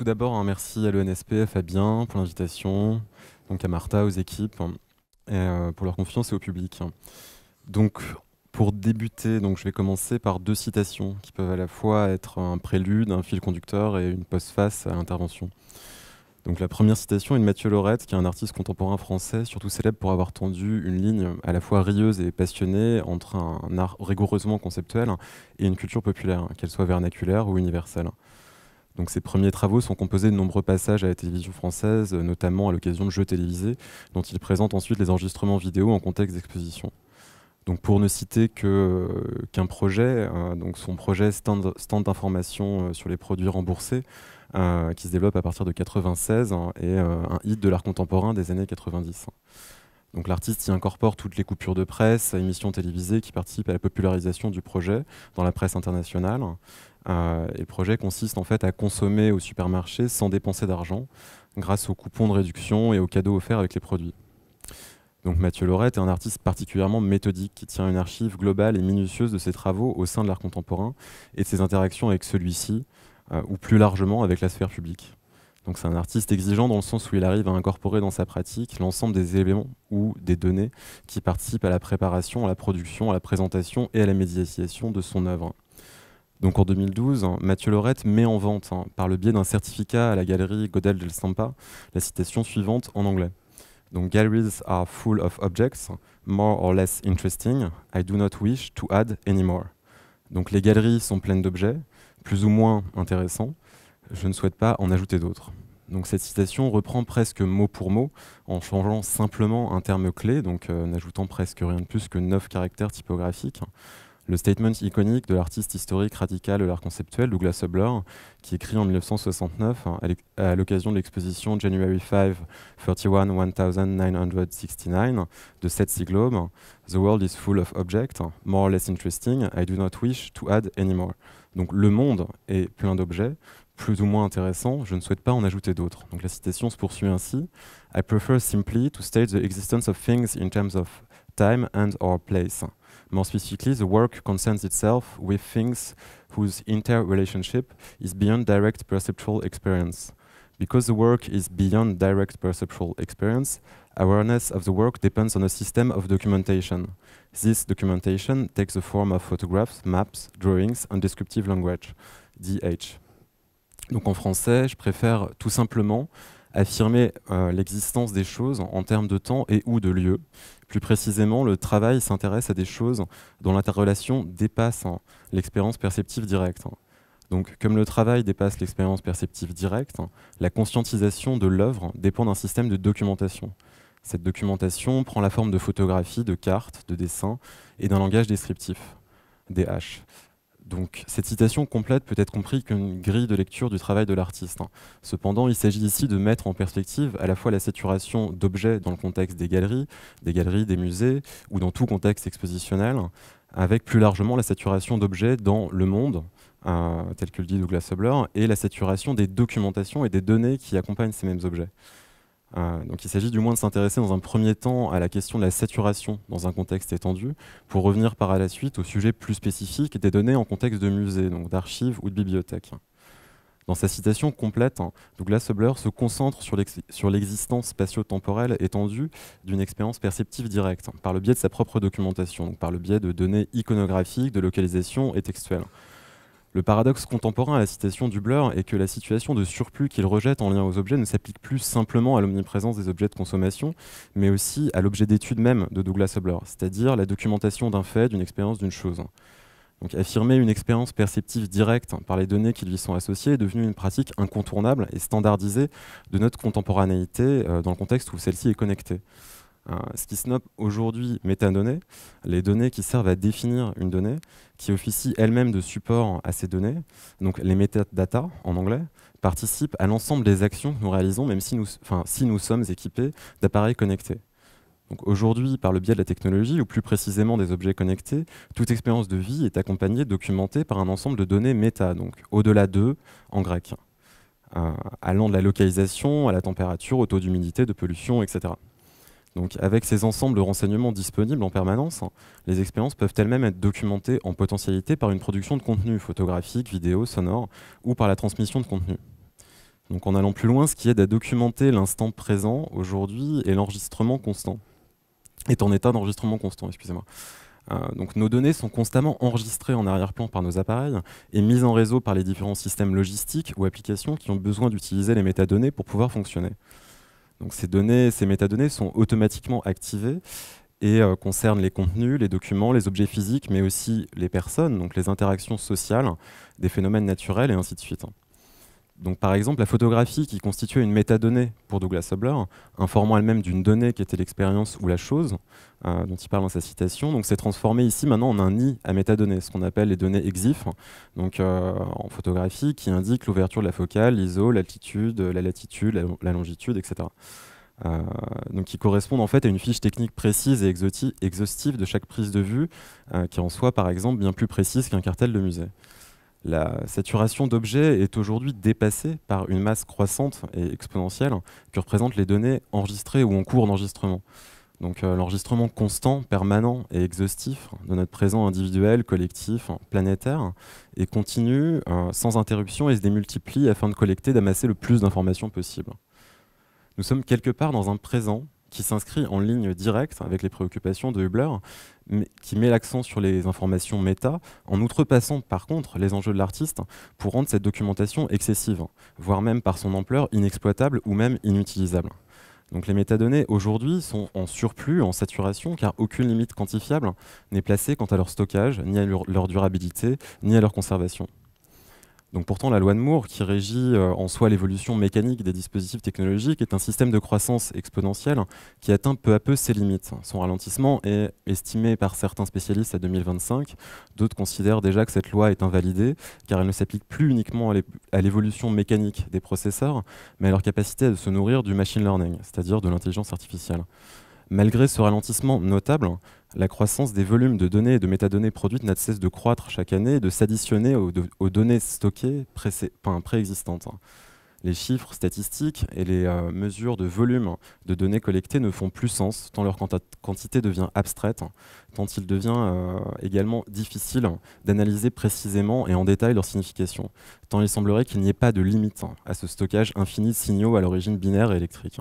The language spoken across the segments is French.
tout d'abord, un merci à l'ENSP, à Fabien pour l'invitation, donc à Martha, aux équipes, et pour leur confiance et au public. Donc, pour débuter, donc, je vais commencer par deux citations qui peuvent à la fois être un prélude, un fil conducteur et une postface à l'intervention. Donc, la première citation est de Mathieu Laurette, qui est un artiste contemporain français, surtout célèbre pour avoir tendu une ligne à la fois rieuse et passionnée entre un art rigoureusement conceptuel et une culture populaire, qu'elle soit vernaculaire ou universelle. Donc ses premiers travaux sont composés de nombreux passages à la télévision française, notamment à l'occasion de jeux télévisés, dont il présente ensuite les enregistrements vidéo en contexte d'exposition. Donc pour ne citer qu'un projet, donc son projet stand d'information sur les produits remboursés, qui se développe à partir de 96 et un hit de l'art contemporain des années 90. Donc l'artiste y incorpore toutes les coupures de presse, émissions télévisées qui participent à la popularisation du projet dans la presse internationale. Et le projet consiste en fait à consommer au supermarché sans dépenser d'argent, grâce aux coupons de réduction et aux cadeaux offerts avec les produits. Donc Mathieu Laurette est un artiste particulièrement méthodique qui tient une archive globale et minutieuse de ses travaux au sein de l'art contemporain et de ses interactions avec celui-ci, ou plus largement avec la sphère publique. Donc c'est un artiste exigeant dans le sens où il arrive à incorporer dans sa pratique l'ensemble des éléments ou des données qui participent à la préparation, à la production, à la présentation et à la médiatisation de son œuvre. Donc en 2012, Mathieu Laurette met en vente, par le biais d'un certificat à la galerie Godel del Stampa, la citation suivante en anglais. Donc Galleries are full of objects, more or less interesting. I do not wish to add any more. Donc les galeries sont pleines d'objets, plus ou moins intéressants. Je ne souhaite pas en ajouter d'autres. Donc cette citation reprend presque mot pour mot, en changeant simplement un terme clé, donc n'ajoutant presque rien de plus que 9 caractères typographiques. Le statement iconique de l'artiste historique radical de l'art conceptuel, Douglas Hubler, qui écrit en 1969, à l'occasion de l'exposition January 5, 31 1969 de Setsi Globe, The world is full of objects, more or less interesting, I do not wish to add any more. Donc le monde est plein d'objets, plus ou moins intéressants, je ne souhaite pas en ajouter d'autres. Donc la citation se poursuit ainsi. I prefer simply to state the existence of things in terms of time and or place. More specifically, the work concerns itself with things whose interrelationship is beyond direct perceptual experience. Because the work is beyond direct perceptual experience, awareness of the work depends on a system of documentation. This documentation takes the form of photographs, maps, drawings, and descriptive language, DH. Donc en français, je préfère tout simplement affirmer l'existence des choses en termes de temps et ou de lieu. Plus précisément, le travail s'intéresse à des choses dont l'interrelation dépasse l'expérience perceptive directe. Donc, comme le travail dépasse l'expérience perceptive directe, la conscientisation de l'œuvre dépend d'un système de documentation. Cette documentation prend la forme de photographies, de cartes, de dessins et d'un langage descriptif, DH. Donc, cette citation complète peut être comprise qu'une grille de lecture du travail de l'artiste. Cependant, il s'agit ici de mettre en perspective à la fois la saturation d'objets dans le contexte des galeries, des musées ou dans tout contexte expositionnel, avec plus largement la saturation d'objets dans le monde, tel que le dit Douglas Hubler, et la saturation des documentations et des données qui accompagnent ces mêmes objets. Donc il s'agit du moins de s'intéresser dans un premier temps à la question de la saturation dans un contexte étendu, pour revenir par la suite au sujet plus spécifique des données en contexte de musée, donc d'archives ou de bibliothèques. Dans sa citation complète, Douglas Hubler se concentre sur l'existence spatio-temporelle étendue d'une expérience perceptive directe, par le biais de sa propre documentation, donc par le biais de données iconographiques, de localisation et textuelles. Le paradoxe contemporain à la citation d'Hubler est que la situation de surplus qu'il rejette en lien aux objets ne s'applique plus simplement à l'omniprésence des objets de consommation, mais aussi à l'objet d'étude même de Douglas Hubler, c'est-à-dire la documentation d'un fait, d'une expérience, d'une chose. Donc, affirmer une expérience perceptive directe par les données qui lui sont associées est devenu une pratique incontournable et standardisée de notre contemporanéité dans le contexte où celle-ci est connectée. Ce qui se nomme aujourd'hui métadonnées, les données qui servent à définir une donnée, qui officient elles-mêmes de support à ces données, donc les metadata en anglais, participent à l'ensemble des actions que nous réalisons, même si nous sommes équipés d'appareils connectés. Donc aujourd'hui, par le biais de la technologie, ou plus précisément des objets connectés, toute expérience de vie est accompagnée, documentée par un ensemble de données méta, donc au-delà d'eux en grec, allant de la localisation à la température, au taux d'humidité, de pollution, etc. Donc, avec ces ensembles de renseignements disponibles en permanence, les expériences peuvent elles-mêmes être documentées en potentialité par une production de contenu photographique, vidéo, sonore, ou par la transmission de contenu. Donc en allant plus loin, ce qui aide à documenter l'instant présent aujourd'hui est l'enregistrement constant. Est en état d'enregistrement constant, excusez-moi. Donc nos données sont constamment enregistrées en arrière-plan par nos appareils et mises en réseau par les différents systèmes logistiques ou applications qui ont besoin d'utiliser les métadonnées pour pouvoir fonctionner. Donc ces métadonnées sont automatiquement activées et concernent les contenus, les documents, les objets physiques, mais aussi les personnes, donc les interactions sociales, des phénomènes naturels et ainsi de suite. Donc, par exemple, la photographie qui constituait une métadonnée pour Douglas Hubler, informant elle-même d'une donnée qui était l'expérience ou la chose, dont il parle dans sa citation, donc s'est transformée ici maintenant en un nid à métadonnées, ce qu'on appelle les données EXIF, donc en photographie, qui indiquent l'ouverture de la focale, l'ISO, l'altitude, la latitude, la longitude, etc. Donc qui correspondent en fait à une fiche technique précise et exhaustive de chaque prise de vue, qui en soit par exemple bien plus précise qu'un cartel de musée. La saturation d'objets est aujourd'hui dépassée par une masse croissante et exponentielle que représentent les données enregistrées ou en cours d'enregistrement. Donc l'enregistrement constant, permanent et exhaustif de notre présent individuel, collectif, planétaire, est continu, sans interruption et se démultiplie afin de collecter, d'amasser le plus d'informations possible. Nous sommes quelque part dans un présent qui s'inscrit en ligne directe avec les préoccupations de Hubler, mais qui met l'accent sur les informations méta, en outrepassant par contre les enjeux de l'artiste pour rendre cette documentation excessive, voire même par son ampleur inexploitable ou même inutilisable. Donc les métadonnées aujourd'hui sont en surplus, en saturation, car aucune limite quantifiable n'est placée quant à leur stockage, ni à leur durabilité, ni à leur conservation. Donc pourtant, la loi de Moore, qui régit en soi l'évolution mécanique des dispositifs technologiques, est un système de croissance exponentielle qui atteint peu à peu ses limites. Son ralentissement est estimé par certains spécialistes à 2025. D'autres considèrent déjà que cette loi est invalidée, car elle ne s'applique plus uniquement à l'évolution mécanique des processeurs, mais à leur capacité à se nourrir du machine learning, c'est-à-dire de l'intelligence artificielle. Malgré ce ralentissement notable, la croissance des volumes de données et de métadonnées produites n'a de cesse de croître chaque année et de s'additionner aux données stockées préexistantes. Les chiffres statistiques et les mesures de volume de données collectées ne font plus sens, tant leur quantité devient abstraite, tant il devient également difficile d'analyser précisément et en détail leur signification, tant il semblerait qu'il n'y ait pas de limite à ce stockage infini de signaux à l'origine binaire et électrique.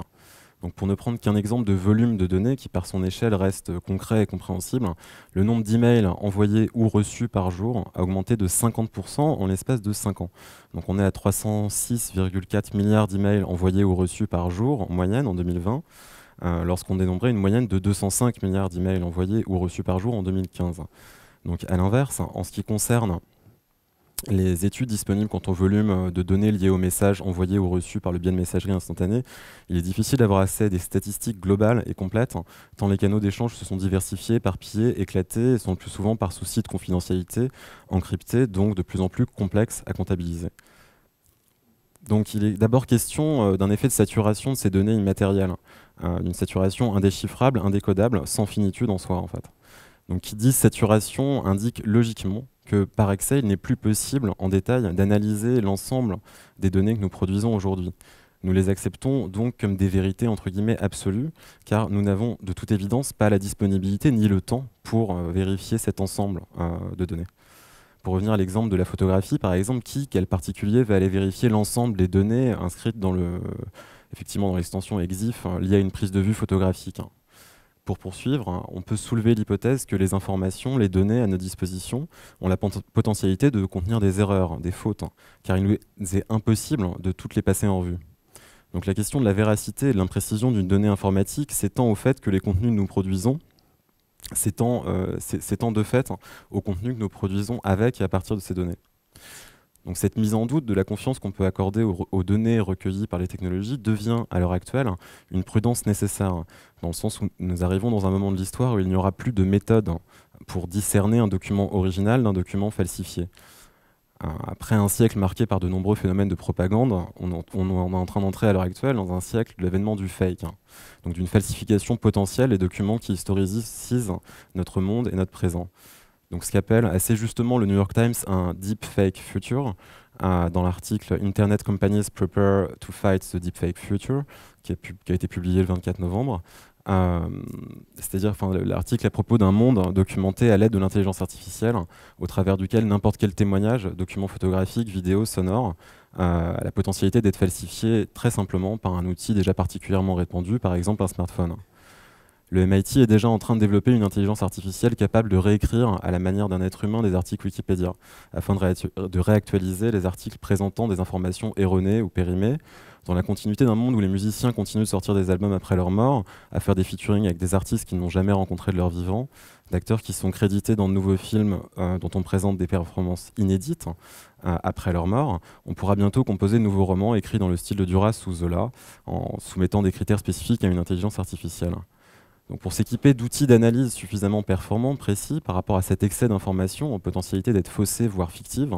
Donc pour ne prendre qu'un exemple de volume de données qui par son échelle reste concret et compréhensible, le nombre d'emails envoyés ou reçus par jour a augmenté de 50% en l'espace de 5 ans. Donc on est à 306,4 milliards d'emails envoyés ou reçus par jour en moyenne en 2020, lorsqu'on dénombrait une moyenne de 205 milliards d'emails envoyés ou reçus par jour en 2015. Donc à l'inverse, en ce qui concerne les études disponibles quant au volume de données liées aux messages envoyés ou reçus par le biais de messagerie instantanée, il est difficile d'avoir accès à des statistiques globales et complètes, tant les canaux d'échange se sont diversifiés, éparpillés, éclatés, et sont le plus souvent par souci de confidentialité, encryptés, donc de plus en plus complexes à comptabiliser. Donc il est d'abord question d'un effet de saturation de ces données immatérielles, d'une saturation indéchiffrable, indécodable, sans finitude en soi en fait. Donc qui dit saturation indique logiquement que par excès, il n'est plus possible en détail d'analyser l'ensemble des données que nous produisons aujourd'hui. Nous les acceptons donc comme des vérités entre guillemets absolues, car nous n'avons de toute évidence pas la disponibilité ni le temps pour vérifier cet ensemble de données. Pour revenir à l'exemple de la photographie, par exemple, quel particulier va aller vérifier l'ensemble des données inscrites effectivement dans l'extension EXIF liée à une prise de vue photographique? Pour poursuivre, on peut soulever l'hypothèse que les informations, les données à notre disposition ont la potentialité de contenir des erreurs, des fautes, car il nous est impossible de toutes les passer en revue. Donc la question de la véracité et de l'imprécision d'une donnée informatique s'étend au fait que les contenus que nous produisons s'étend de fait au contenu que nous produisons avec et à partir de ces données. Donc cette mise en doute de la confiance qu'on peut accorder aux données recueillies par les technologies devient à l'heure actuelle une prudence nécessaire, dans le sens où nous arrivons dans un moment de l'histoire où il n'y aura plus de méthode pour discerner un document original d'un document falsifié. Après un siècle marqué par de nombreux phénomènes de propagande, on est en train d'entrer à l'heure actuelle dans un siècle de l'avènement du fake, donc d'une falsification potentielle des documents qui historisent notre monde et notre présent. Donc ce qu'appelle assez justement le New York Times un deepfake future, dans l'article Internet Companies Prepare to Fight the Deepfake Future, qui a été publié le 24 novembre. Euh, C'est-à-dire, l'article à propos d'un monde documenté à l'aide de l'intelligence artificielle, au travers duquel n'importe quel témoignage, document photographique, vidéo, sonore, a la potentialité d'être falsifié très simplement par un outil déjà particulièrement répandu, par exemple un smartphone. Le MIT est déjà en train de développer une intelligence artificielle capable de réécrire à la manière d'un être humain des articles Wikipédia, afin de réactualiser les articles présentant des informations erronées ou périmées, dans la continuité d'un monde où les musiciens continuent de sortir des albums après leur mort, à faire des featuring avec des artistes qu'ils n'ont jamais rencontrés de leur vivant, d'acteurs qui sont crédités dans de nouveaux films dont on présente des performances inédites après leur mort. On pourra bientôt composer de nouveaux romans écrits dans le style de Duras ou Zola, en soumettant des critères spécifiques à une intelligence artificielle. Donc pour s'équiper d'outils d'analyse suffisamment performants, précis, par rapport à cet excès d'informations en potentialité d'être faussées, voire fictives,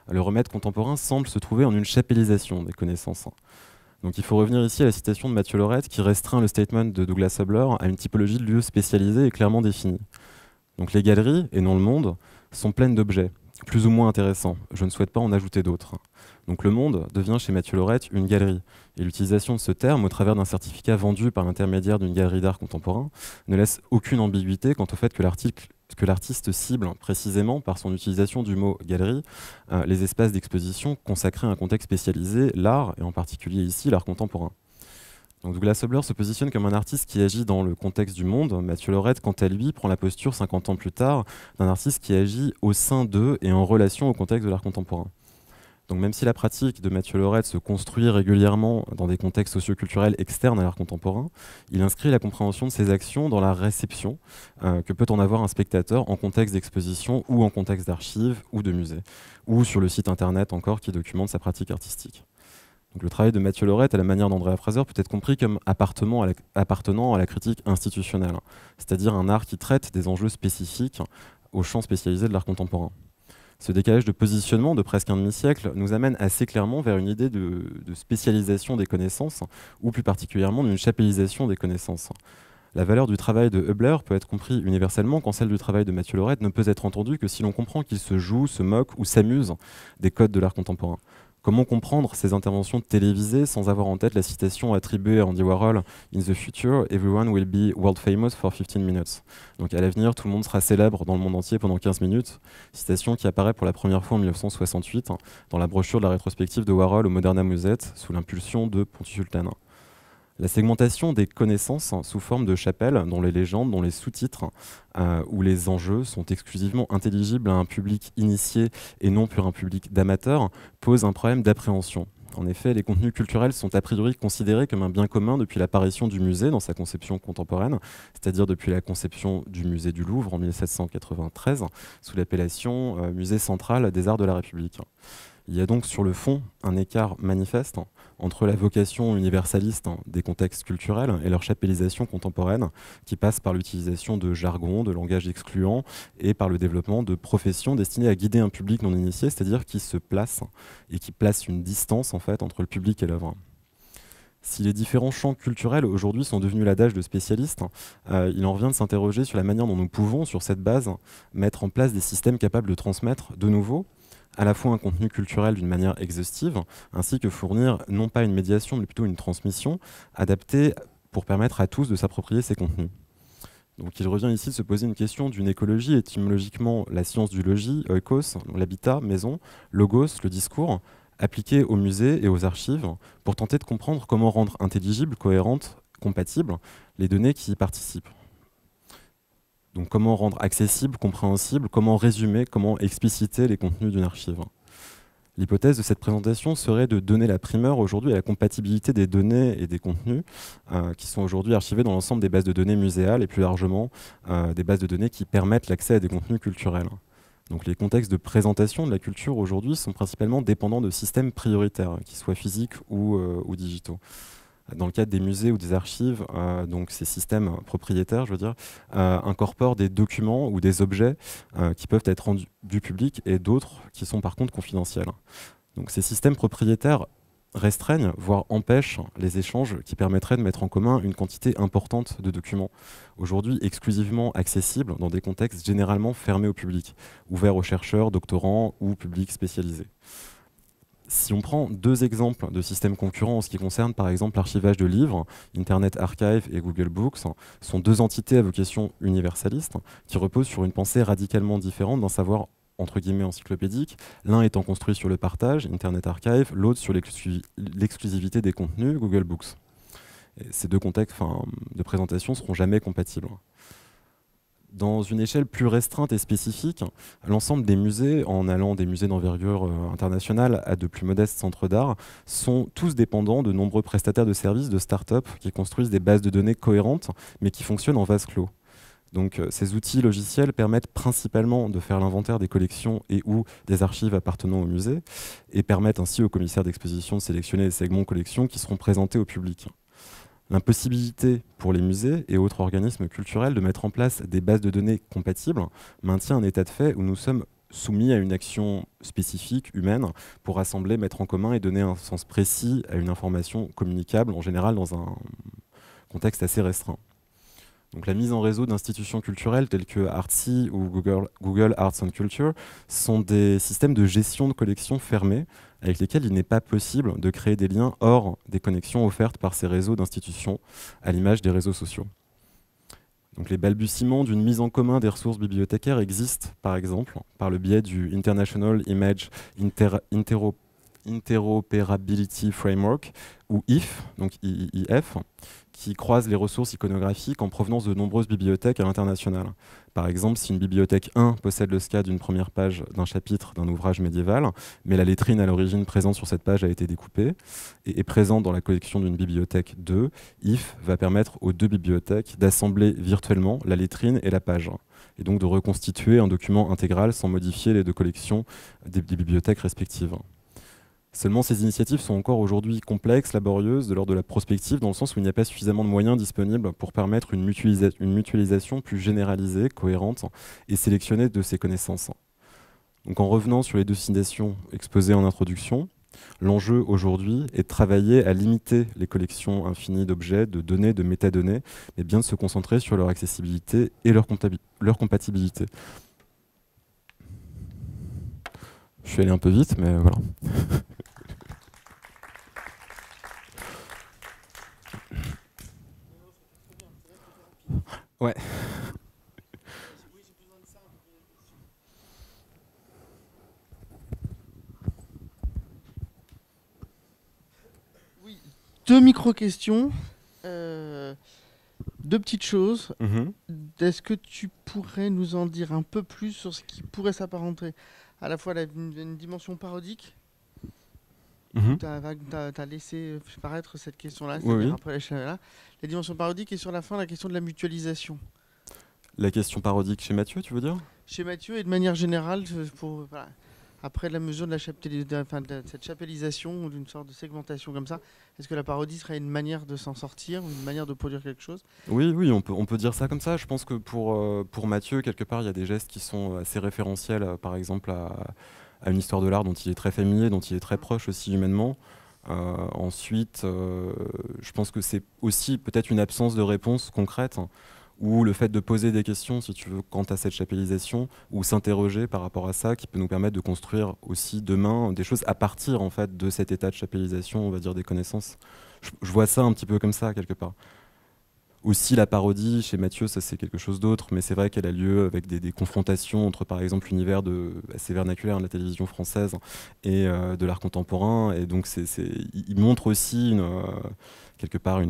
le remède contemporain semble se trouver en une chapellisation des connaissances. Donc il faut revenir ici à la citation de Mathieu Lorette qui restreint le statement de Douglas Hubler à une typologie de lieux spécialisés et clairement définis. Donc les galeries, et non le monde, sont pleines d'objets, plus ou moins intéressants. Je ne souhaite pas en ajouter d'autres. Donc le monde devient chez Mathieu Lorette une galerie. Et l'utilisation de ce terme au travers d'un certificat vendu par l'intermédiaire d'une galerie d'art contemporain ne laisse aucune ambiguïté quant au fait que l'artiste cible précisément par son utilisation du mot galerie les espaces d'exposition consacrés à un contexte spécialisé, l'art, et en particulier ici l'art contemporain. Donc Douglas Hubler se positionne comme un artiste qui agit dans le contexte du monde. Mathieu Lorette, quant à lui, prend la posture 50 ans plus tard d'un artiste qui agit au sein d'eux et en relation au contexte de l'art contemporain. Donc même si la pratique de Mathieu Lorette se construit régulièrement dans des contextes socioculturels externes à l'art contemporain, il inscrit la compréhension de ses actions dans la réception que peut en avoir un spectateur en contexte d'exposition ou en contexte d'archives ou de musée, ou sur le site internet encore qui documente sa pratique artistique. Donc le travail de Mathieu Lorette, à la manière d'Andrea Fraser, peut être compris comme appartenant à la critique institutionnelle, c'est-à-dire un art qui traite des enjeux spécifiques au champ spécialisé de l'art contemporain. Ce décalage de positionnement de presque un demi-siècle nous amène assez clairement vers une idée de spécialisation des connaissances, ou plus particulièrement d'une chapellisation des connaissances. La valeur du travail de Hubler peut être comprise universellement quand celle du travail de Mathieu Lorette ne peut être entendue que si l'on comprend qu'il se joue, se moque ou s'amuse des codes de l'art contemporain. Comment comprendre ces interventions télévisées sans avoir en tête la citation attribuée à Andy Warhol « In the future, everyone will be world famous for 15 minutes ». Donc à l'avenir, tout le monde sera célèbre dans le monde entier pendant 15 minutes. Citation qui apparaît pour la première fois en 1968 dans la brochure de la rétrospective de Warhol au Moderna Museet sous l'impulsion de Pontus Sultan. La segmentation des connaissances sous forme de chapelles, dont les légendes, dont les sous-titres ou les enjeux sont exclusivement intelligibles à un public initié et non pour un public d'amateurs, pose un problème d'appréhension. En effet, les contenus culturels sont a priori considérés comme un bien commun depuis l'apparition du musée dans sa conception contemporaine, c'est-à-dire depuis la conception du musée du Louvre en 1793, sous l'appellation Musée central des arts de la République. Il y a donc sur le fond un écart manifeste entre la vocation universaliste des contextes culturels et leur chapellisation contemporaine, qui passe par l'utilisation de jargon, de langage excluant, et par le développement de professions destinées à guider un public non initié, c'est-à-dire qui se place et qui place une distance en fait entre le public et l'œuvre. Si les différents champs culturels aujourd'hui sont devenus l'adage de spécialistes, il en revient de s'interroger sur la manière dont nous pouvons, sur cette base, mettre en place des systèmes capables de transmettre de nouveau à la fois un contenu culturel d'une manière exhaustive, ainsi que fournir non pas une médiation, mais plutôt une transmission adaptée pour permettre à tous de s'approprier ces contenus. Donc il revient ici de se poser une question d'une écologie, étymologiquement la science du logis, oikos, l'habitat, maison, logos, le discours, appliqué aux musées et aux archives, pour tenter de comprendre comment rendre intelligibles, cohérentes, compatibles les données qui y participent. Donc comment rendre accessible, compréhensible, comment résumer, comment expliciter les contenus d'une archive. L'hypothèse de cette présentation serait de donner la primeur aujourd'hui à la compatibilité des données et des contenus qui sont aujourd'hui archivés dans l'ensemble des bases de données muséales et plus largement des bases de données qui permettent l'accès à des contenus culturels. Donc les contextes de présentation de la culture aujourd'hui sont principalement dépendants de systèmes prioritaires, qu'ils soient physiques ou digitaux. Dans le cadre des musées ou des archives, donc ces systèmes propriétaires, je veux dire, incorporent des documents ou des objets qui peuvent être rendus du public et d'autres qui sont par contre confidentiels. Donc ces systèmes propriétaires restreignent, voire empêchent les échanges qui permettraient de mettre en commun une quantité importante de documents, aujourd'hui exclusivement accessibles dans des contextes généralement fermés au public, ouverts aux chercheurs, doctorants ou publics spécialisés. Si on prend deux exemples de systèmes concurrents en ce qui concerne par exemple l'archivage de livres, Internet Archive et Google Books sont deux entités à vocation universaliste qui reposent sur une pensée radicalement différente d'un savoir entre guillemets encyclopédique, l'un étant construit sur le partage, Internet Archive, l'autre sur l'exclusivité des contenus, Google Books. Et ces deux contextes de présentation ne seront jamais compatibles. Dans une échelle plus restreinte et spécifique, l'ensemble des musées, en allant des musées d'envergure internationale à de plus modestes centres d'art, sont tous dépendants de nombreux prestataires de services, de start-up, qui construisent des bases de données cohérentes, mais qui fonctionnent en vase clos. Donc ces outils logiciels permettent principalement de faire l'inventaire des collections et ou des archives appartenant au musée, et permettent ainsi aux commissaires d'exposition de sélectionner les segments collections qui seront présentés au public. L'impossibilité pour les musées et autres organismes culturels de mettre en place des bases de données compatibles maintient un état de fait où nous sommes soumis à une action spécifique, humaine, pour rassembler, mettre en commun et donner un sens précis à une information communicable, en général dans un contexte assez restreint. Donc la mise en réseau d'institutions culturelles telles que Artsy ou Google Arts and Culture sont des systèmes de gestion de collections fermés avec lesquels il n'est pas possible de créer des liens hors des connexions offertes par ces réseaux d'institutions, à l'image des réseaux sociaux. Donc les balbutiements d'une mise en commun des ressources bibliothécaires existent, par exemple, par le biais du International Image Interoperability Framework, ou IF, donc IIF, qui croise les ressources iconographiques en provenance de nombreuses bibliothèques à l'international. Par exemple, si une bibliothèque 1 possède le SCA d'une première page d'un chapitre d'un ouvrage médiéval, mais la lettrine à l'origine présente sur cette page a été découpée et est présente dans la collection d'une bibliothèque 2, IF va permettre aux deux bibliothèques d'assembler virtuellement la lettrine et la page, et donc de reconstituer un document intégral sans modifier les deux collections des bibliothèques respectives. Seulement, ces initiatives sont encore aujourd'hui complexes, laborieuses, de l'ordre de la prospective, dans le sens où il n'y a pas suffisamment de moyens disponibles pour permettre une mutualisation plus généralisée, cohérente et sélectionnée de ces connaissances. Donc, en revenant sur les deux citations exposées en introduction, l'enjeu aujourd'hui est de travailler à limiter les collections infinies d'objets, de données, de métadonnées, mais bien de se concentrer sur leur accessibilité et leur compatibilité. Je suis allé un peu vite, mais voilà. Ouais. Oui, deux micro-questions, deux petites choses. Est-ce que tu pourrais nous en dire un peu plus sur ce qui pourrait s'apparenter à la fois à une dimension parodique? Tu as laissé paraître cette question-là, c'est-à-dire après la dimension parodique, et sur la fin, la question de la mutualisation. La question parodique chez Mathieu, tu veux dire? Chez Mathieu, et de manière générale, voilà, après la mesure de cette chapellisation ou d'une sorte de segmentation comme ça, est-ce que la parodie serait une manière de s'en sortir ou une manière de produire quelque chose? Oui, on peut dire ça comme ça. Je pense que pour Mathieu, quelque part, il y a des gestes qui sont assez référentiels, par exemple à une histoire de l'art dont il est très familier, dont il est très proche aussi humainement. Ensuite, je pense que c'est aussi peut-être une absence de réponse concrète, ou le fait de poser des questions, si tu veux, quant à cette chapellisation, ou s'interroger par rapport à ça, qui peut nous permettre de construire aussi demain des choses à partir en fait de cet état de chapellisation, on va dire des connaissances. Je vois ça un petit peu comme ça quelque part. Aussi la parodie chez Mathieu, ça c'est quelque chose d'autre, mais c'est vrai qu'elle a lieu avec des confrontations entre par exemple l'univers assez vernaculaire de la télévision française et de l'art contemporain, et donc il montre aussi quelque part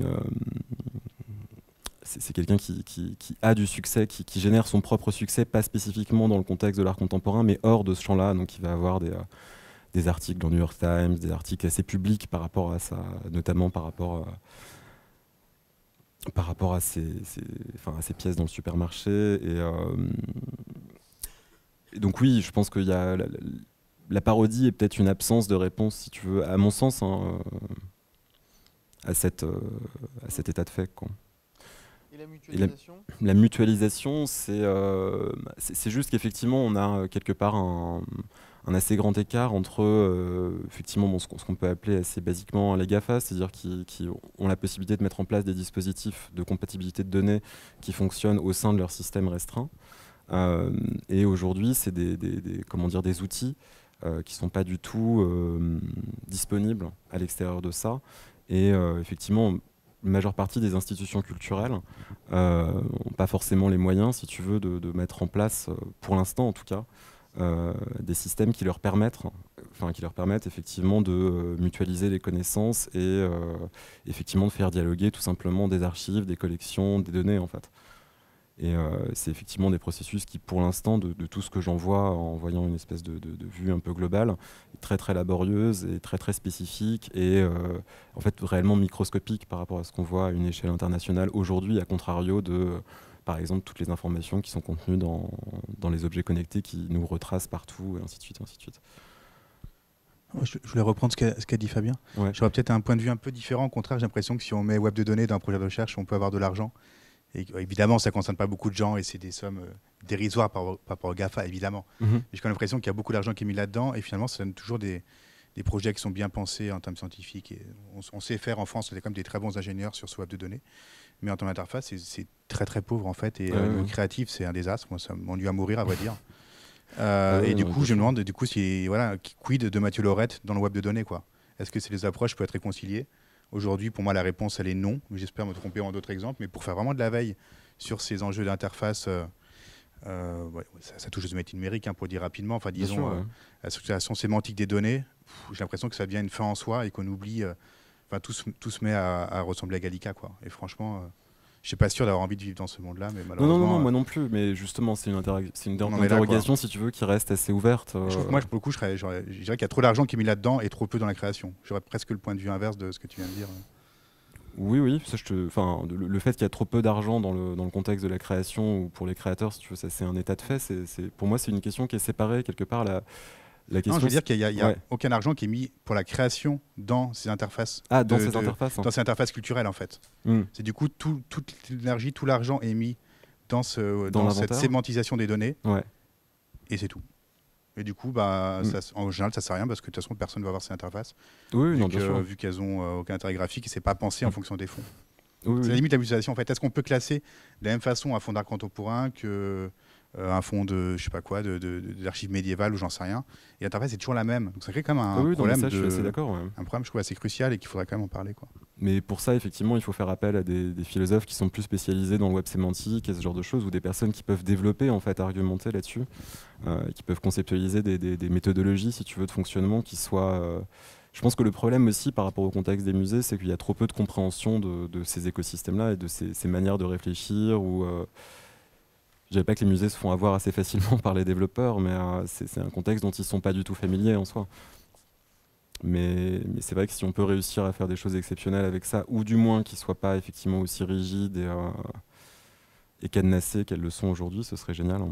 c'est quelqu'un qui a du succès, qui génère son propre succès, pas spécifiquement dans le contexte de l'art contemporain, mais hors de ce champ-là. Donc il va avoir des articles dans New York Times, des articles assez publics par rapport à ça, notamment par rapport à ces pièces dans le supermarché. Et donc oui, je pense qu'il y a la parodie est peut-être une absence de réponse, si tu veux, à mon sens, à cet état de fait, quoi. Et la mutualisation ? La mutualisation, c'est juste qu'effectivement, on a quelque part un assez grand écart entre effectivement, ce qu'on peut appeler assez basiquement les GAFA, c'est-à-dire qui ont la possibilité de mettre en place des dispositifs de compatibilité de données qui fonctionnent au sein de leur système restreint. Et aujourd'hui, c'est des outils qui ne sont pas du tout disponibles à l'extérieur de ça. Et effectivement, la majeure partie des institutions culturelles n'ont pas forcément les moyens, si tu veux, de mettre en place, pour l'instant en tout cas, des systèmes qui leur permettent effectivement de mutualiser les connaissances et effectivement de faire dialoguer tout simplement des archives, des collections, des données en fait. Et c'est effectivement des processus qui, pour l'instant, de tout ce que j'en vois en voyant une espèce de vue un peu globale, est très très laborieuse et très très spécifique et en fait réellement microscopique par rapport à ce qu'on voit à une échelle internationale aujourd'hui, à contrario de, par exemple, toutes les informations qui sont contenues dans les objets connectés qui nous retracent partout, et ainsi de suite, et ainsi de suite. Je voulais reprendre ce qu'a dit Fabien. Ouais. J'aurais peut-être un point de vue un peu différent. Au contraire, j'ai l'impression que si on met web de données dans un projet de recherche, on peut avoir de l'argent. Et évidemment, ça ne concerne pas beaucoup de gens et c'est des sommes dérisoires par rapport au GAFA, évidemment. Mais j'ai quand même l'impression qu'il y a beaucoup d'argent qui est mis là-dedans et finalement, ça donne toujours des projets qui sont bien pensés en termes scientifiques. Et on sait faire en France, on a quand même des très bons ingénieurs sur ce web de données. Mais en termes d'interface, c'est très très pauvre en fait. Et le créatif, c'est un désastre. Moi, ça m'ennuie à mourir, à vrai dire. Et du coup, je me demande, quid de Mathieu Laurette dans le web de données, quoi. Est-ce que ces approches peuvent être réconciliées ? Aujourd'hui, pour moi, la réponse, elle est non. J'espère me tromper en d'autres exemples. Mais pour faire vraiment de la veille sur ces enjeux d'interface, ça touche aux métiers numériques, pour dire rapidement. Enfin, disons, la structuration sémantique des données, j'ai l'impression que ça devient une fin en soi et qu'on oublie. Tout se met à ressembler à Gallica, quoi. Et franchement, je suis pas sûr d'avoir envie de vivre dans ce monde-là, mais malheureusement. Non, moi non plus. Mais justement, c'est une interrogation, si tu veux, qui reste assez ouverte. Moi, pour le coup, je dirais qu'il y a trop d'argent qui est mis là-dedans et trop peu dans la création. J'aurais presque le point de vue inverse de ce que tu viens de dire. Oui, ça, le fait qu'il y a trop peu d'argent dans le contexte de la création ou pour les créateurs, si tu veux, ça c'est un état de fait. Pour moi, c'est une question qui est séparée quelque part. La question, non, je veux dire qu'il n'y a aucun argent qui est mis pour la création dans ces interfaces. Dans ces interfaces. Dans ces interfaces culturelles, en fait. C'est du coup, toute l'énergie, tout l'argent est mis dans cette sémantisation des données. Ouais. Et c'est tout. Et du coup, en général, ça ne sert à rien parce que de toute façon, personne ne va voir ces interfaces. Vu qu'elles n'ont aucun intérêt graphique et c'est pas pensé en fonction des fonds. C'est la limite de la mutualisation, en fait. Est-ce qu'on peut classer de la même façon un fonds d'art contemporain que un fonds de je sais pas quoi, d'archives médiévales ou j'en sais rien, et l'interface est toujours la même, donc ça crée quand même un problème, je suis assez d'accord, un problème, je trouve, assez crucial et qu'il faudrait quand même en parler, quoi. Mais pour ça, effectivement, il faut faire appel à des philosophes qui sont plus spécialisés dans le web sémantique et ce genre de choses, ou des personnes qui peuvent développer, en fait, argumenter là-dessus, qui peuvent conceptualiser des méthodologies, si tu veux, de fonctionnement qui soient je pense que le problème aussi par rapport au contexte des musées, c'est qu'il y a trop peu de compréhension de ces écosystèmes-là et de ces manières de réfléchir, ou je dirais pas que les musées se font avoir assez facilement par les développeurs, mais c'est un contexte dont ils ne sont pas du tout familiers en soi. Mais c'est vrai que si on peut réussir à faire des choses exceptionnelles avec ça, ou du moins qu'ils ne soient pas effectivement aussi rigides et cadenassés qu'elles le sont aujourd'hui, ce serait génial.